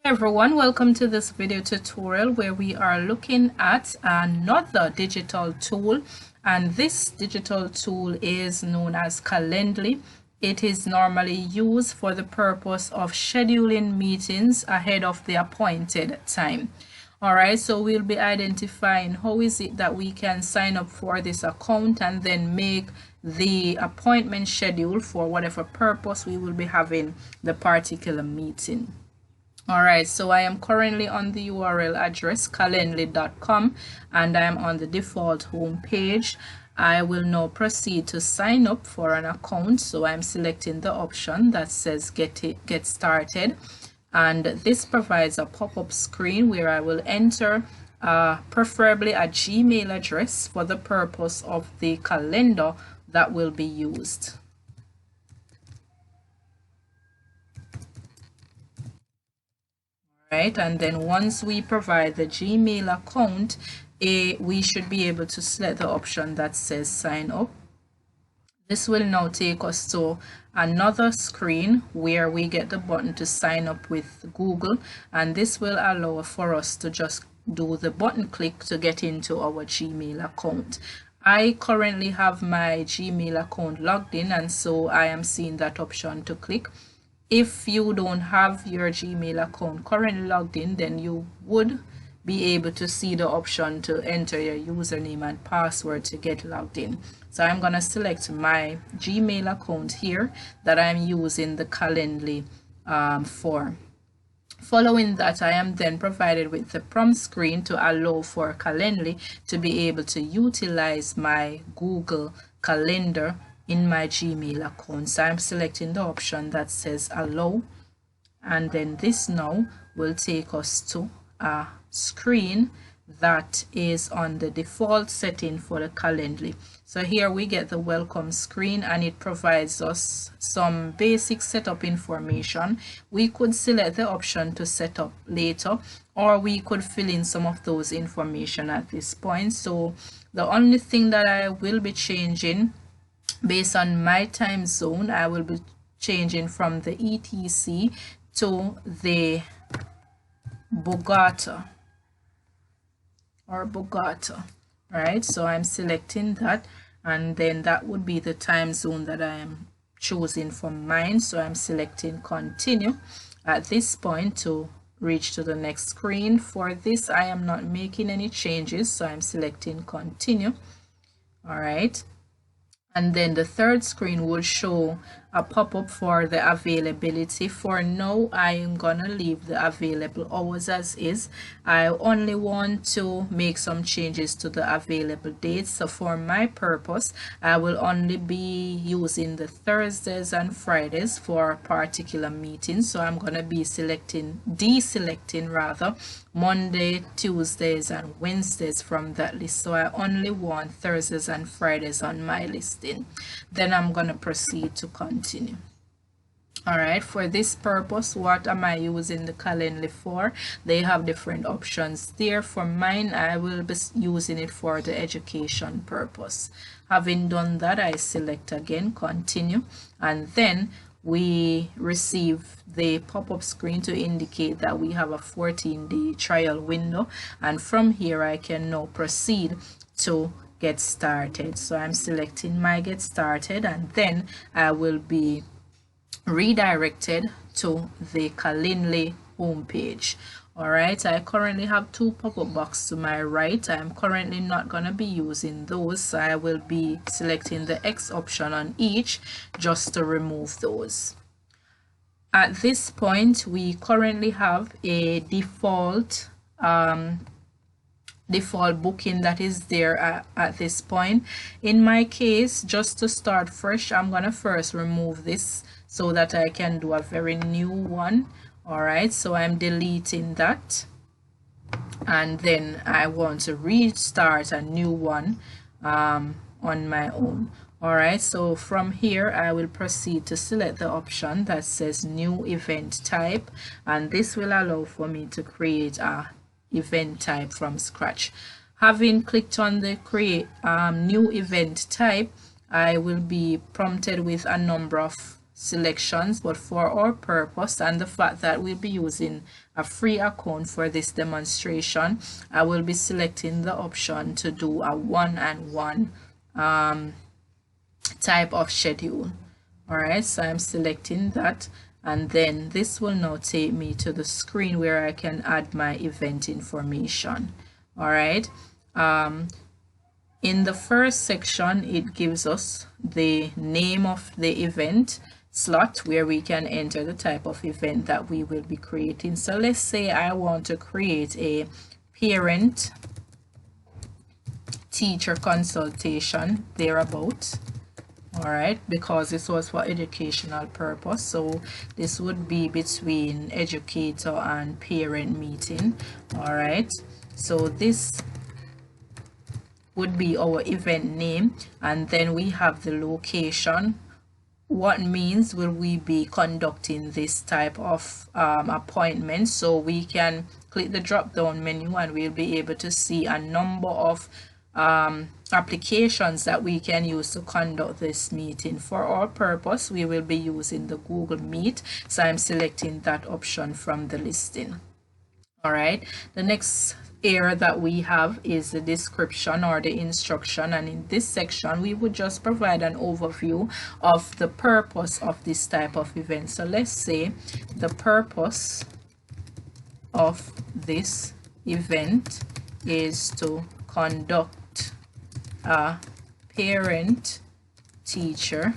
Hey everyone, welcome to this video tutorial where we are looking at another digital tool, and this digital tool is known as Calendly. It is normally used for the purpose of scheduling meetings ahead of the appointed time. All right, so we'll be identifying how is it that we can sign up for this account and then make the appointment schedule for whatever purpose we will be having the particular meeting. All right, so I am currently on the URL address calendly.com and I am on the default home page. I will now proceed to sign up for an account. So I'm selecting the option that says get started, and this provides a pop-up screen where I will enter preferably a Gmail address for the purpose of the calendar that will be used. Right, and then once we provide the Gmail account, we should be able to select the option that says sign up. This will now take us to another screen where we get the button to sign up with Google, and this will allow for us to just do the button click to get into our Gmail account. I currently have my Gmail account logged in, and so I am seeing that option to click. If you don't have your Gmail account currently logged in, then you would be able to see the option to enter your username and password to get logged in. So I'm going to select my Gmail account here that I'm using the Calendly for. Following that, I am then provided with the prompt screen to allow for Calendly to be able to utilize my Google Calendar in my Gmail account. So I'm selecting the option that says allow, and then this now will take us to a screen that is on the default setting for the Calendly. So here we get the welcome screen, and it provides us some basic setup information. We could select the option to set up later, or we could fill in some of those information at this point. So the only thing that I will be changing based on my time zone, I will be changing from the ETC to the Bogota, right? So I'm selecting that, and then that would be the time zone that I am choosing from mine. So I'm selecting continue at this point to reach to the next screen. For this, I am not making any changes, so I'm selecting continue. All right. And then the third screen will show a pop-up for the availability. For now, I am gonna leave the available hours as is. I only want to make some changes to the available dates. So for my purpose, I will only be using the Thursdays and Fridays for particular meetings. So I'm gonna be deselecting rather Monday, Tuesdays, and Wednesdays from that list. So I only want Thursdays and Fridays on my listing. Then I'm going to proceed to continue. All right, for this purpose, what am I using the Calendly for? They have different options there. For mine, I will be using it for the education purpose. Having done that, I select again continue, and then we receive the pop-up screen to indicate that we have a 14-day trial window, and from here I can now proceed to get started. So I'm selecting my get started, and then I will be redirected to the Calendly homepage. All right, I currently have two pop-up boxes to my right. I'm currently not going to be using those, so I will be selecting the X option on each just to remove those. At this point, we currently have a default booking that is there at this point. In my case, just to start fresh, I'm gonna first remove this so that I can do a very new one. All right, so I'm deleting that, and then I want to restart a new one on my own. All right, so from here I will proceed to select the option that says new event type, and this will allow for me to create a event type from scratch. Having clicked on the create new event type, I will be prompted with a number of selections, but for our purpose and the fact that we'll be using a free account for this demonstration, I will be selecting the option to do a one-on-one type of schedule. All right, so I'm selecting that, and then this will now take me to the screen where I can add my event information. All right, in the first section, it gives us the name of the event slot where we can enter the type of event that we will be creating. So let's say I want to create a parent teacher consultation thereabout. All right, because this was for educational purpose, so this would be between educator and parent meeting. All right, so this would be our event name, and then we have the location. What means will we be conducting this type of appointment? So we can click the drop down menu and we'll be able to see a number of applications that we can use to conduct this meeting. For our purpose, we will be using the Google Meet, so I'm selecting that option from the listing. All right, the next area that we have is the description or the instruction, and in this section we would just provide an overview of the purpose of this type of event. So let's say the purpose of this event is to conduct a parent teacher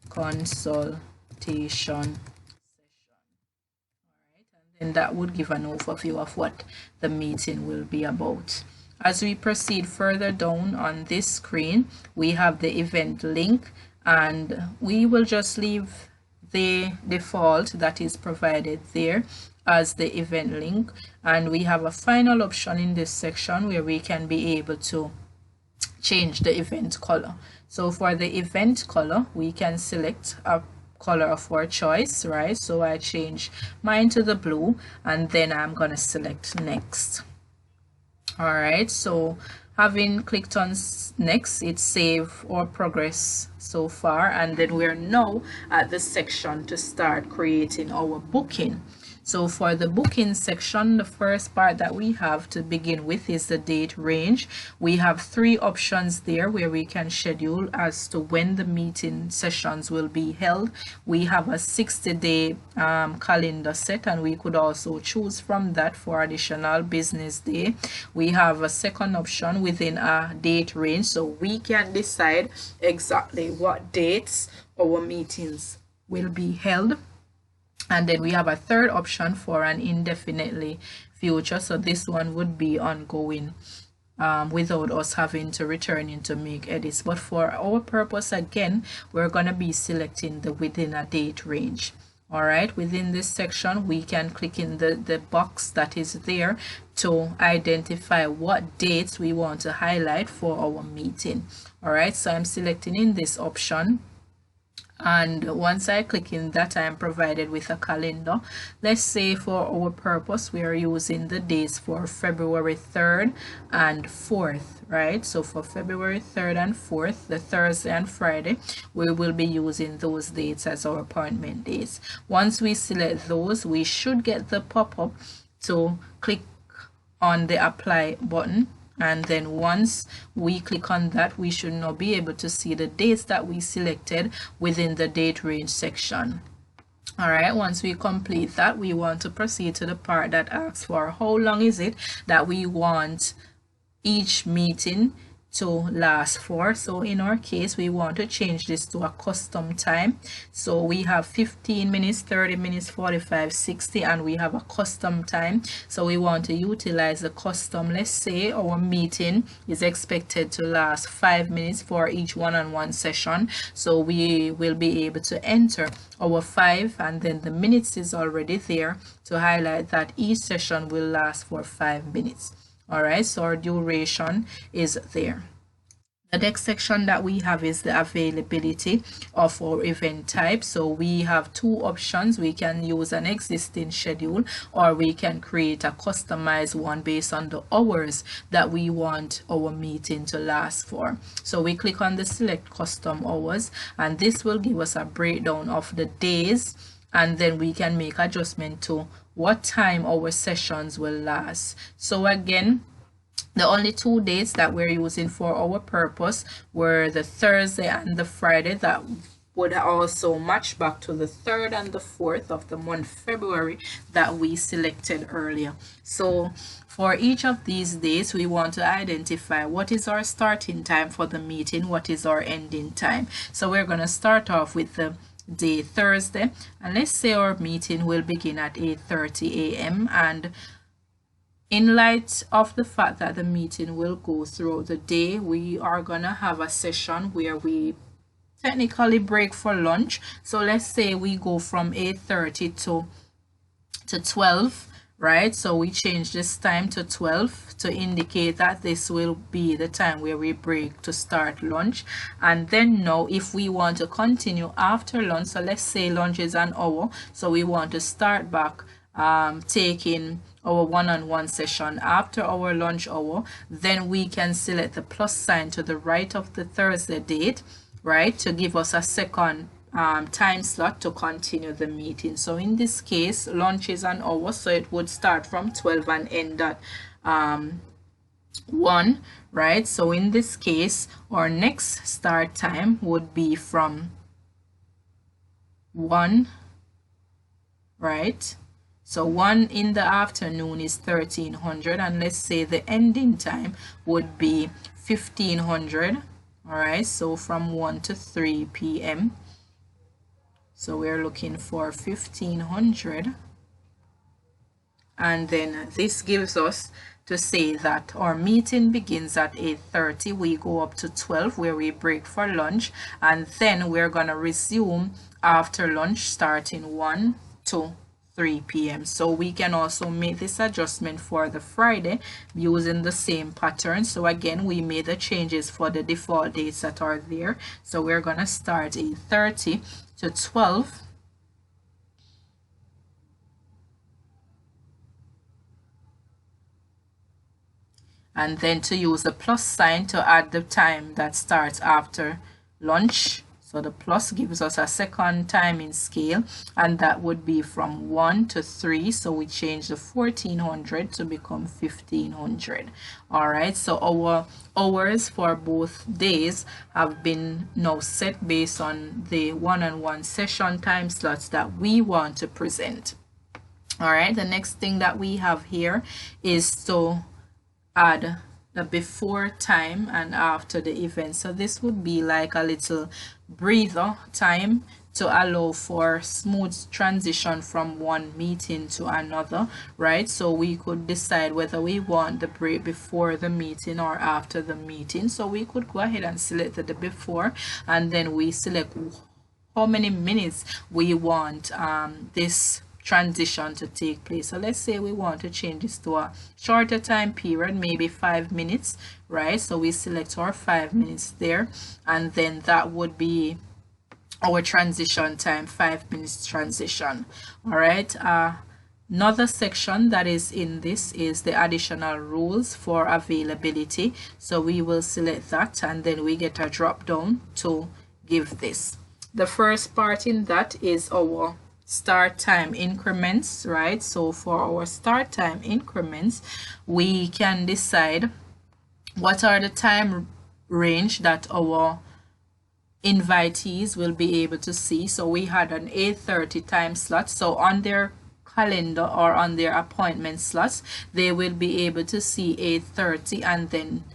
consultation. And that would give an overview of what the meeting will be about. As we proceed further down on this screen, we have the event link, and we will just leave the default that is provided there as the event link, and we have a final option in this section where we can be able to change the event color. So for the event color, we can select a color of our choice, right? So I change mine to the blue, and then I'm gonna select next. All right, so having clicked on next, it save our progress so far, and then we're now at the section to start creating our booking. So for the booking section, the first part that we have to begin with is the date range. We have 3 options there where we can schedule as to when the meeting sessions will be held. We have a 60-day calendar set, and we could also choose from that for additional business day. We have a second option within a date range, so we can decide exactly what dates our meetings will be held. And then we have a third option for an indefinitely future, so this one would be ongoing without us having to return in to make edits. But for our purpose, again, we're going to be selecting the within a date range. All right, within this section, we can click in the box that is there to identify what dates we want to highlight for our meeting. All right, so I'm selecting in this option, and once I click in that, I am provided with a calendar. Let's say for our purpose, we are using the dates for February 3rd and 4th, right? So for February 3rd and 4th, the Thursday and Friday, we will be using those dates as our appointment dates. Once we select those, we should get the pop-up to click on the apply button, and then once we click on that, we should now be able to see the dates that we selected within the date range section. All right, once we complete that, we want to proceed to the part that asks for how long is it that we want each meeting to last for. So in our case, we want to change this to a custom time. So we have 15 minutes, 30 minutes, 45, 60, and we have a custom time. So we want to utilize the custom. Let's say our meeting is expected to last 5 minutes for each one-on-one session. So we will be able to enter our 5, and then the minutes is already there to highlight that each session will last for 5 minutes. All right, so our duration is there. The next section that we have is the availability of our event type. So we have two options. We can use an existing schedule, or we can create a customized one based on the hours that we want our meeting to last for. So we click on the select custom hours, and this will give us a breakdown of the days, and then we can make adjustment to what time our sessions will last. So again, the only two dates that we're using for our purpose were the Thursday and the Friday. That would also match back to the 3rd and the 4th of the month February that we selected earlier. So for each of these days, we want to identify what is our starting time for the meeting, what is our ending time. So we're going to start off with the day Thursday, and let's say our meeting will begin at 8:30 a.m. and in light of the fact that the meeting will go throughout the day, we are gonna have a session where we technically break for lunch. So let's say we go from 8:30 to 12, right? So we change this time to 12 to indicate that this will be the time where we break to start lunch. And then now if we want to continue after lunch, so let's say lunch is an hour, so we want to start back taking our one-on-one session after our lunch hour, then we can select the plus sign to the right of the Thursday date, right, to give us a second time slot to continue the meeting. So in this case, lunch is an hour, so it would start from 12 and end at 1, right? So in this case, our next start time would be from 1, right? So 1 in the afternoon is 1300, and let's say the ending time would be 1500. All right, so from 1 to 3 p.m. So we're looking for 1500, and then this gives us to say that our meeting begins at 8:30. We go up to 12 where we break for lunch, and then we're gonna resume after lunch starting 1 to 3 p.m. So we can also make this adjustment for the Friday using the same pattern. So again, we made the changes for the default dates that are there. So we're gonna start 8:30 to 12. And then to use the plus sign to add the time that starts after lunch. So the plus gives us a second timing scale, and that would be from 1 to 3. So we change the 1400 to become 1500. All right, so our hours for both days have been now set based on the one-on-one session time slots that we want to present. All right, the next thing that we have here is to add the before time and after the event. So this would be like a little breather time to allow for smooth transition from one meeting to another, right? So we could decide whether we want the break before the meeting or after the meeting. So we could go ahead and select the before, and then we select how many minutes we want this transition to take place. So let's say we want to change this to a shorter time period, maybe 5 minutes, right? So we select our 5 minutes there, and then that would be our transition time, 5 minutes transition. All right, another section that is in this is the additional rules for availability. So we will select that, and then we get a drop down to give this. The first part in that is our start time increments, right? So for our start time increments, we can decide what are the time range that our invitees will be able to see. So we had an 8:30 time slot, so on their calendar or on their appointment slots they will be able to see 8:30, and then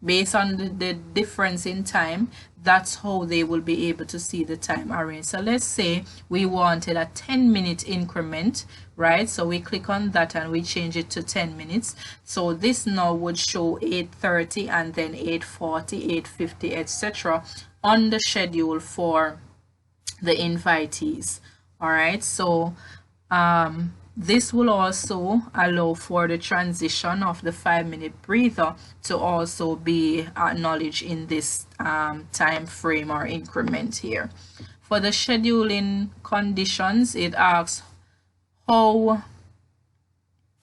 based on the difference in time, that's how they will be able to see the time arranged. So let's say we wanted a 10-minute increment, right? So we click on that and we change it to 10 minutes. So this now would show 8:30 and then 8:40, 8:50, etc. on the schedule for the invitees. All right, so This will also allow for the transition of the 5-minute breather to also be acknowledged in this time frame or increment here. For the scheduling conditions, it asks how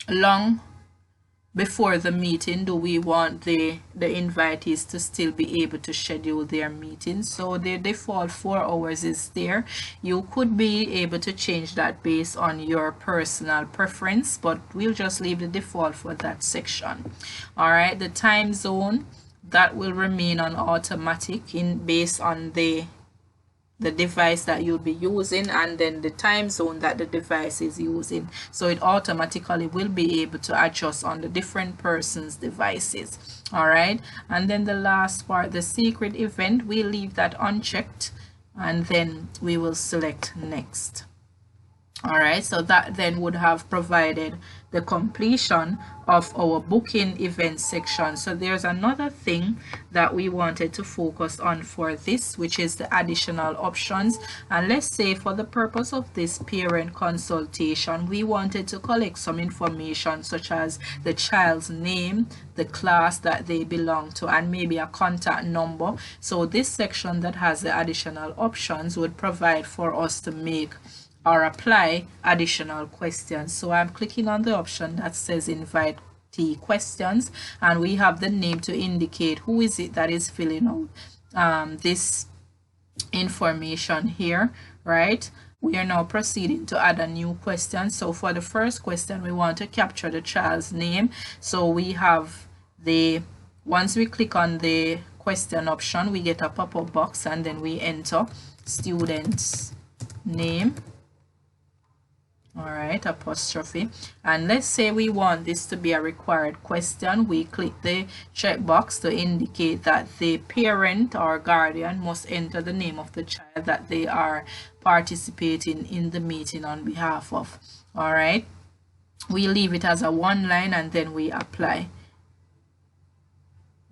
long before the meeting do we want the invitees to still be able to schedule their meeting. So the default 4 hours is there. You could be able to change that based on your personal preference, but we'll just leave the default for that section. All right, the time zone, that will remain on automatic based on the device that you'll be using, and then the time zone that the device is using. So it automatically will be able to adjust on the different person's devices. All right, and then the last part, the secret event, we leave that unchecked, and then we will select next. All right, so that then would have provided the completion of our booking event section. So there's another thing that we wanted to focus on for this, which is the additional options. And let's say for the purpose of this parent consultation, we wanted to collect some information such as the child's name, the class that they belong to, and maybe a contact number. So this section that has the additional options would provide for us to make or apply additional questions. So I'm clicking on the option that says invite questions, and we have the name to indicate who is it that is filling out this information here, right? We are now proceeding to add a new question. So for the first question, we want to capture the child's name. So we have once we click on the question option, we get a pop-up box, and then we enter student's name. All right, apostrophe, and let's say we want this to be a required question. We click the checkbox to indicate that the parent or guardian must enter the name of the child that they are participating in the meeting on behalf of. All right, we leave it as a one line, and then we apply.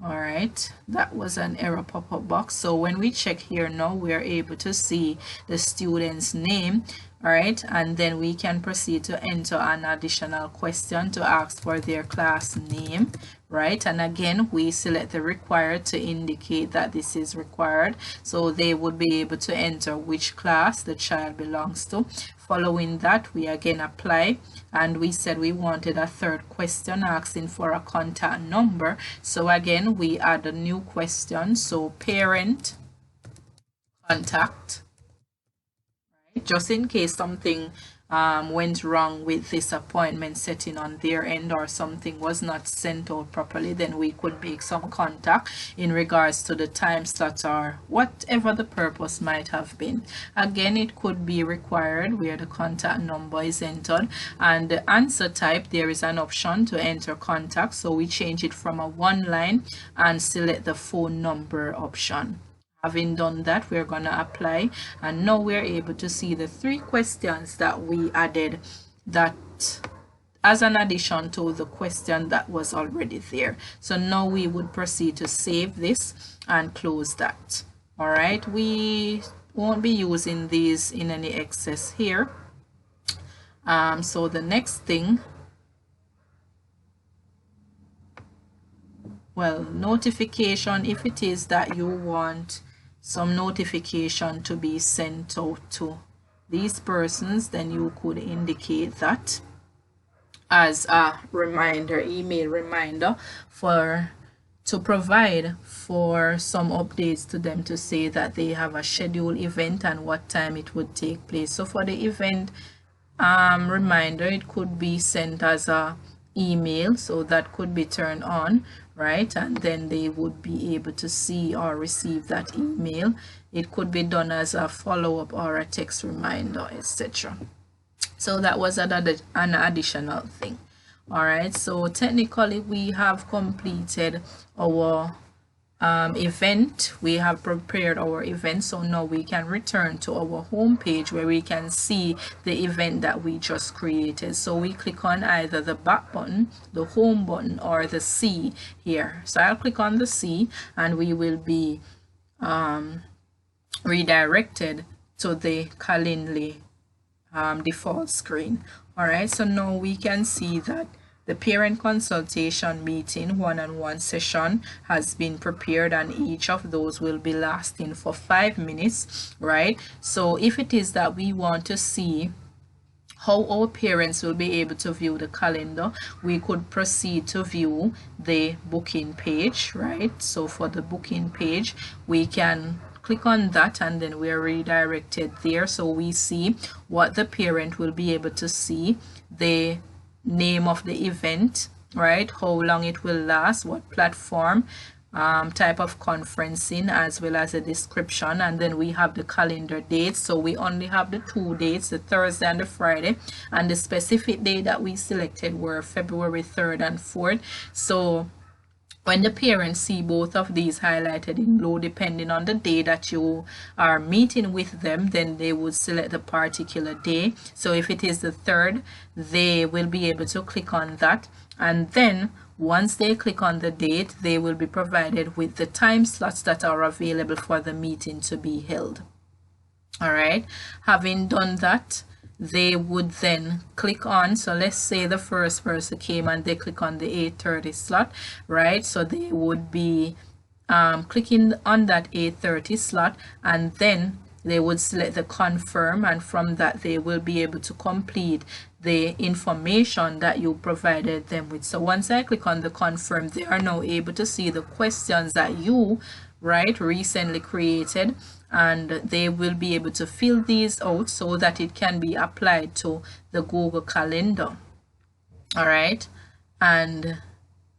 All right, that was an error pop-up box. So when we check here now, we are able to see the student's name. All right, and then we can proceed to enter an additional question to ask for their class name, right? And again, we select the required to indicate that this is required, so they would be able to enter which class the child belongs to. Following that, we again apply, and we said we wanted a third question asking for a contact number. So again, we add a new question, so parent contact, just in case something went wrong with this appointment setting on their end, or something was not sent out properly, then we could make some contact in regards to the time slot or whatever the purpose might have been. Again, it could be required where the contact number is entered, and the answer type, there is an option to enter contact, so we change it from a one line and select the phone number option. Having done that, we're going to apply, and now we're able to see the 3 questions that we added, that as an addition to the question that was already there. So now we would proceed to save this and close that. All right, we won't be using these in any excess here. So the next thing, well, notification, if it is that you want some notification to be sent out to these persons, then you could indicate that as a reminder, email reminder, to provide for some updates to them to say that they have a scheduled event and what time it would take place. So for the event reminder, it could be sent as a email, so that could be turned on, right? And then they would be able to see or receive that email. It could be done as a follow-up or a text reminder, etc. So that was an additional thing. All right, so technically we have completed our event. We have prepared our event, so now we can return to our home page where we can see the event that we just created. So we click on either the back button, the home button, or the C here. So I'll click on the C, and we will be redirected to the Calendly default screen. All right, so now we can see that the parent consultation meeting one-on-one session has been prepared, and each of those will be lasting for 5 minutes, right? So if it is that we want to see how our parents will be able to view the calendar, we could proceed to view the booking page, right? So for the booking page, we can click on that and then we're redirected there. So we see what the parent will be able to see, the name of the event, right, how long it will last, what platform, type of conferencing, as well as a description, and then we have the calendar dates. So we only have the 2 dates, the Thursday and the Friday, and the specific day that we selected were February 3rd and 4th. So when the parents see both of these highlighted in blue, depending on the day that you are meeting with them, then they would select the particular day. So if it is the 3rd, they will be able to click on that, and then once they click on the date, they will be provided with the time slots that are available for the meeting to be held. All right, having done that, they would then click on, so let's say the first person came and they click on the 8:30 slot, right? So they would be clicking on that 8:30 slot, and then they would select the confirm, and from that they will be able to complete the information that you provided them with. So once I click on the confirm, they are now able to see the questions that you recently created, and they will be able to fill these out so that it can be applied to the Google Calendar. All right, and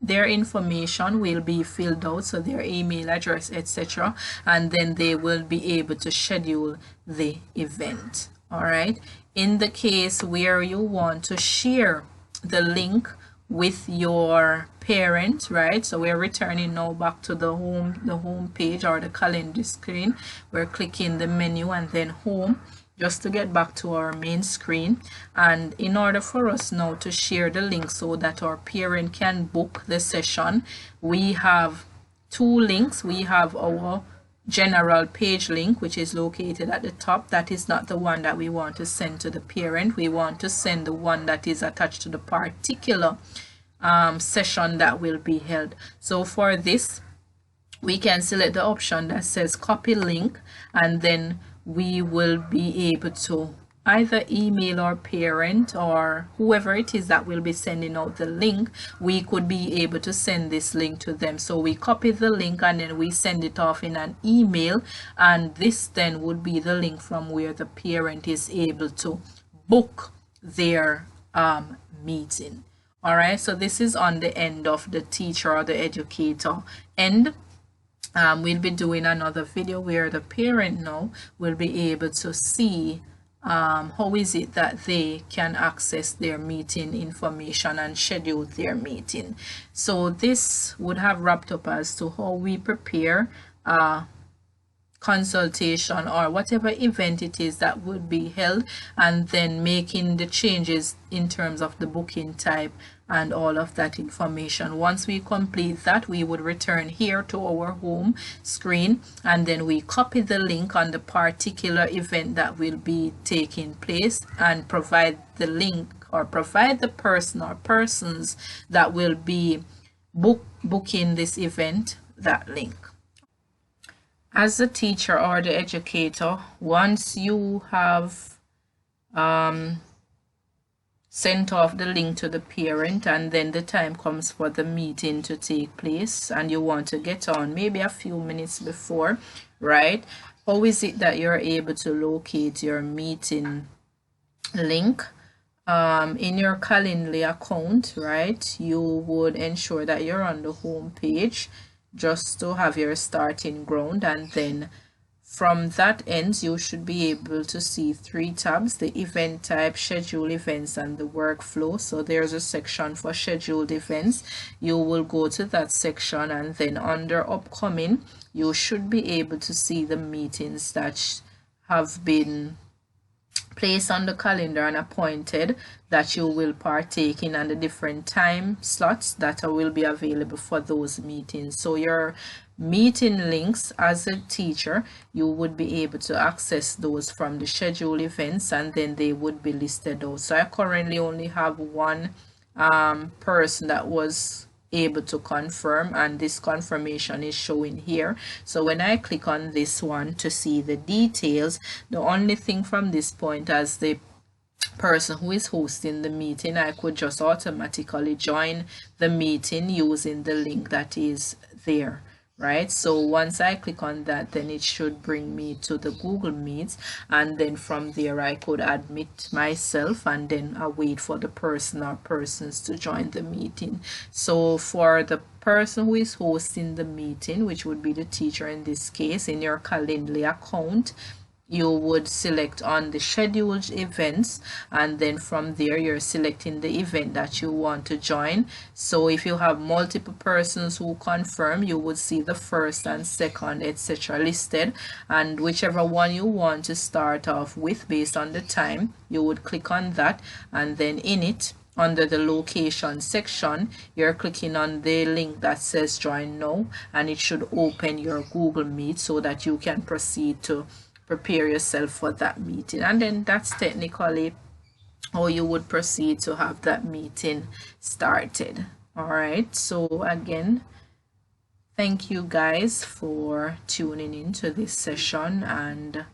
their information will be filled out, so their email address, etc., and then they will be able to schedule the event. All right, in the case where you want to share the link with your parent, right? So we're returning now back to the home page or the calendar screen. We're clicking the menu and then home, just to get back to our main screen. And in order for us now to share the link so that our parent can book the session, we have 2 links. We have our general page link, which is located at the top. That is not the one that we want to send to the parent. We want to send the one that is attached to the particular session that will be held. So for this, we can select the option that says copy link, and then we will be able to either email our parent or whoever it is that will be sending out the link. We could be able to send this link to them. So we copy the link and then we send it off in an email, and this then would be the link from where the parent is able to book their meeting. All right, so this is on the end of the teacher or the educator end. We'll be doing another video where the parent now will be able to see how is it that they can access their meeting information and schedule their meeting. So this would have wrapped up as to how we prepare consultation or whatever event it is that would be held, and then making the changes in terms of the booking type and all of that information. Once we complete that, we would return here to our home screen, and then we copy the link on the particular event that will be taking place and provide the link, or provide the person or persons that will be booking this event that link. As the teacher or the educator, once you have sent off the link to the parent, and then the time comes for the meeting to take place and you want to get on maybe a few minutes before, right? How is it that you're able to locate your meeting link? In your Calendly account, right, you would ensure that you're on the home page just to have your starting ground, and then from that end you should be able to see 3 tabs: the event type, schedule events, and the workflow. So there's a section for scheduled events. You will go to that section, and then under upcoming you should be able to see the meetings that have been placed on the calendar and appointed that you will partake in, and the different time slots that will be available for those meetings. So your meeting links, as a teacher you would be able to access those from the schedule events, and then they would be listed out. So I currently only have one person that was able to confirm, and this confirmation is showing here. So when I click on this one to see the details, the only thing from this point, as the person who is hosting the meeting, I could just automatically join the meeting using the link that is there, right? So once I click on that, then it should bring me to the Google Meets, and then from there I could admit myself, and then I wait for the person or persons to join the meeting. So for the person who is hosting the meeting, which would be the teacher in this case, in your Calendly account, you would select on the scheduled events, and then from there you're selecting the event that you want to join. So if you have multiple persons who confirm, you would see the first and second, etc. listed, and whichever one you want to start off with based on the time, you would click on that, and then in it, under the location section, you're clicking on the link that says join now, and it should open your Google Meet so that you can proceed to prepare yourself for that meeting. And then that's technically how you would proceed to have that meeting started. All right, so again, thank you guys for tuning in to this session, and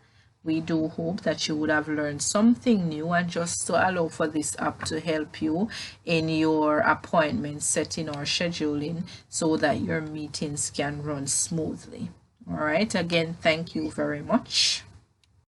we do hope that you would have learned something new, and just to allow for this app to help you in your appointment setting or scheduling so that your meetings can run smoothly. All right, again, thank you very much.